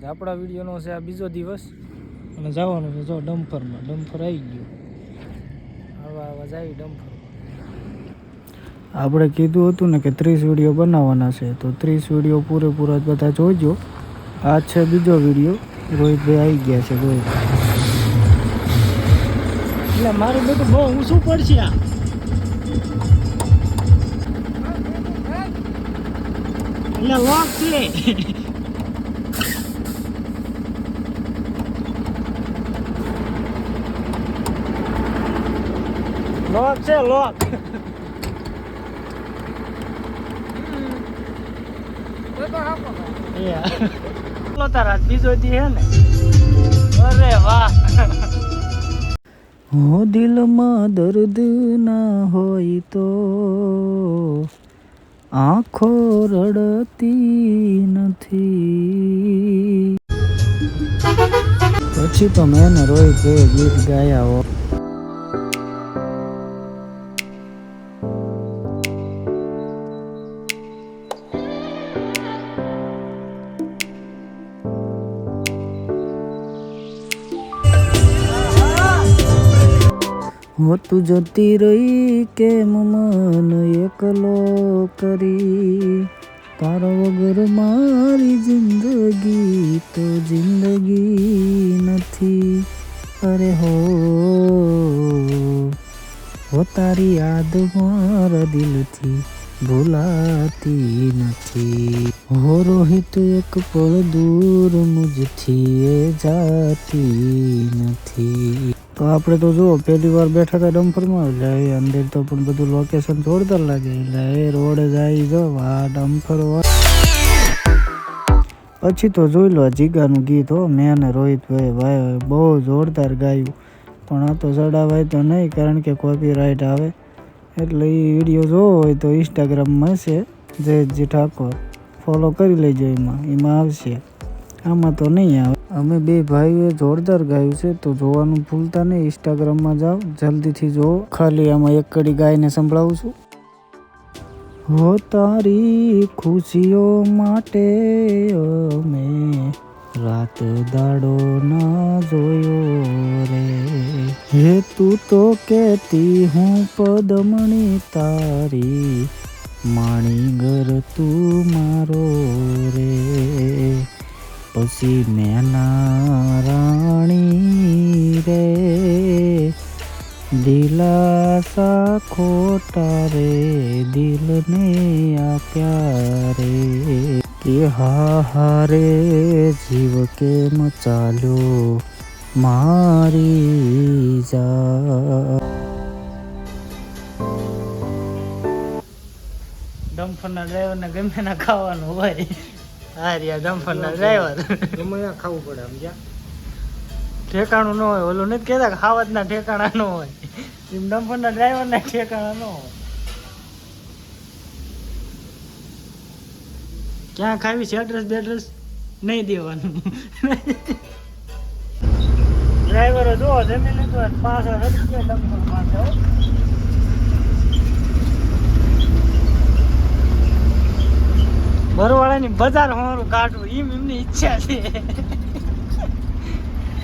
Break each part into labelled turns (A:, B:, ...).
A: આપણા વિડીયોનો છે આ બીજો દિવસ અને જવાનું છે જો ડમ્પરમાં. ડમ્પર આવી ગયું. આવા જાય ડમ્પર. આપણે કીધું હતું ને કે 30 વિડીયો બનાવવાના છે, તો 30 વિડીયો પૂરેપૂરા બધા જોજો. આ છે બીજો વિડીયો. રોહિતભાઈ આવી ગયા છે. રોહિત એટલે મારું બેટું બહુ ઊંચું પડશે આ. એટલે લોક છે. લોક છે લોક. તારા બીજો દી હે ને. અરે વાહ. હો દિલમાં દર્દ ના હોય તો આંખો રડતી નથી. પછી તો મેં ને રોહિતભાઈ ગીત ગાયા હો. હો તું જતી રહી કેમ મન એકલો કરી, તારા વગર મારી જિંદગી તો જિંદગી નથી. અરે હો તારી યાદ મારા દિલથી ભૂલાતી નથી. હો રોહિત એક પળ દૂર મુજથી એ જાતી નથી. તો આપણે તો જુઓ પહેલી વાર બેઠા હતા ડમ્પરમાં, એટલે અંદર તો પણ બધું લોકેશન જોરદાર લાગે. એટલે એ રોડ જાય જો આ ડમ્પર. પછી તો જોઈ લો જીગાનું ગીત હો. મેં અને રોહિતભાઈ ભાઈ બહુ જોરદાર ગાયું, પણ આ તો ચડાવાય તો નહીં કારણ કે કોપીરાઇટ આવે. એટલે એ વિડીયો જોવો હોય તો ઇન્સ્ટાગ્રામમાં છે જયજી ઠાકોર, ફોલો કરી લેજો. એમાં આવશે, આમાં તો નહીં આવે. અમે બે ભાઈઓએ જોરદાર ગાયું છે, તો જોવાનું ભૂલતા નહીં. ઇન્સ્ટાગ્રામમાં જાઓ, જલ્દીથી જુઓ. ખાલી આમાં એક કડી ગાઈને સંભળાવું છું. હો તારી ખુશીઓ માટે અમે રાત દાડો ના જોયો રે. હે તું તો કહેતી હું પદમણી તારી, માણી ઘર તું મારો રે. પછી મેના રાણી રે, દિલાસા ખોટા રે દિલને આપ્યા રે. કે હારે જીવ કેમ ચાલ્યો મારી જા. ડમ્પરના ડ્રાઈવરને ગમે ના ખાવાનું હોય. હા રિયા ડમ્પરના ડ્રાઈવર ગમે ના ખાવું પડે. સમજ્યા? ઠેકાણું ન હોય. ઓલું નથી કહેતા ખાવતના ઠેકાણા ન હોય, એમ ડમ્પરના ડ્રાઈવરના ઠેકાણા ન હોય. ક્યાં ખાવી છે એડ્રેસ બેડ્રેસ નહીં દેવાનું. ડ્રાઈવરો જો જમી લીધું પાછળ હટી ગયા ડમ્પર પાસે. બરવાળાની બજાર હોવાનું કાઢવું એમની ઈચ્છા છે,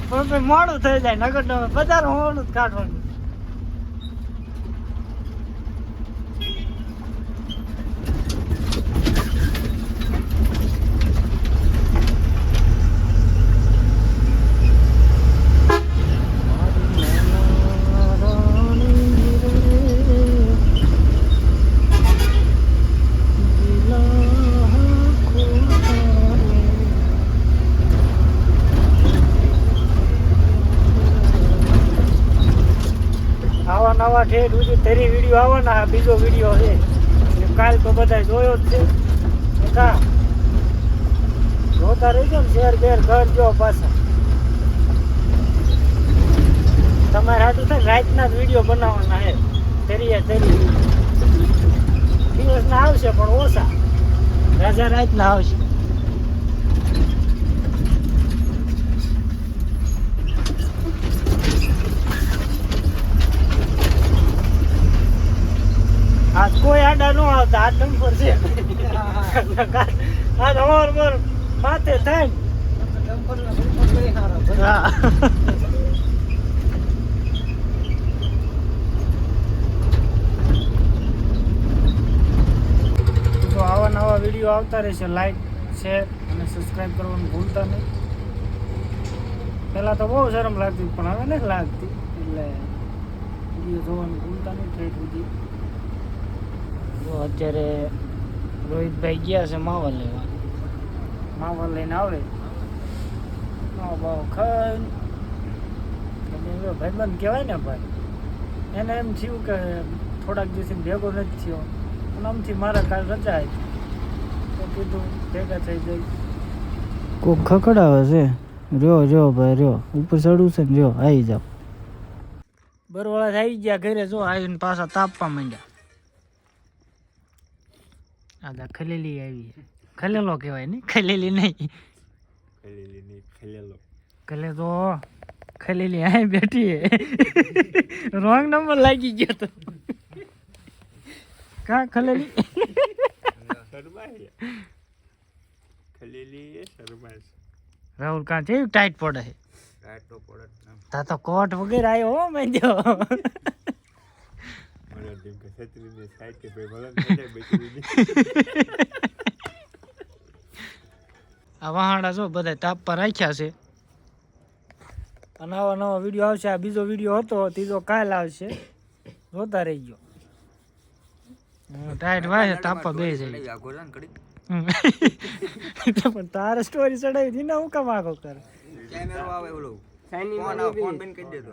A: પણ મોડું થઈ જાય. નગર બજાર હોવાનું જ કાઢવાનું. નવા ઠેઠ સુધી 30 વિડીયો આવવાના. આ બીજો વિડીયો છે. કાલ તો બધા જોયો જ છે. જોતા રહીજો ને, શેર બેર કરજો. પાછા તમારે હાથું થાય રાતના જ વિડીયો બનાવવાના છે. 30 દિવસના આવશે પણ ઓછા. રાજા રાતના આવશે. આજ કોઈ આડા ન આવતા. આ ડમ્પર છે. આજ અમાર માથે થાય તો આવા નવા વિડીયો આવતા રહેશે. લાઈક, શેર અને સબસ્ક્રાઈબ કરવાનું ભૂલતા નહીં. પહેલાં તો બહુ શરમ લાગતી પણ હવે નથી લાગતી, એટલે વિડીયો જોવાનું ભૂલતા નહીં. ઠેઠ સુધી જો અત્યારે રોહિતભાઈ ગયા છે માવા લેવા. માવા લઈને આવે માવો બાવો ખાઈને ભાઈબંધ કહેવાય ને ભાઈ. એને એમ થયું કે થોડાક દિવસથી ભેગો નથી થયો અને આમથી મારા કાલ રજા હતી તો કીધું ભેગા થઈ જાય. કોક ખખડાવે છે. રહ્યો ભાઈ રહ્યો, ઉપર ચડવું છે ને રહ્યો, આવી જાઓ. બરવાળા આવી ગયા ઘરે. જો આવીને પાછા તાપવા માંડ્યા. આદા ખલેલી આવી. ખલેલો કહેવાય ને, ખલેલી નહીં. ખલે તો ખલેલી અહીં બેઠી હે. રોંગ નંબર લાગી ગયો તો. કા ખલેલી રાહુલ કાં છે ટાઈટ પડે છે. તા તો કોટ વગેરે આવ્યો હો મેં જો. આ વહાણા જો બધા તાપ પર રાખ્યા છે. અને આવા નવા વિડીયો આવશે. આ બીજો વિડીયો હતો, ત્રીજો કાલ આવશે, જોતા રહી ગયો. ટાઈટ વાય તાપા બે જાય. પણ તારે સ્ટોરી ચડાવી હતી ને, હું કામ આગો કરે.
B: કેમેરો આવે ઓલો ફોન બંધ કરી દેતો.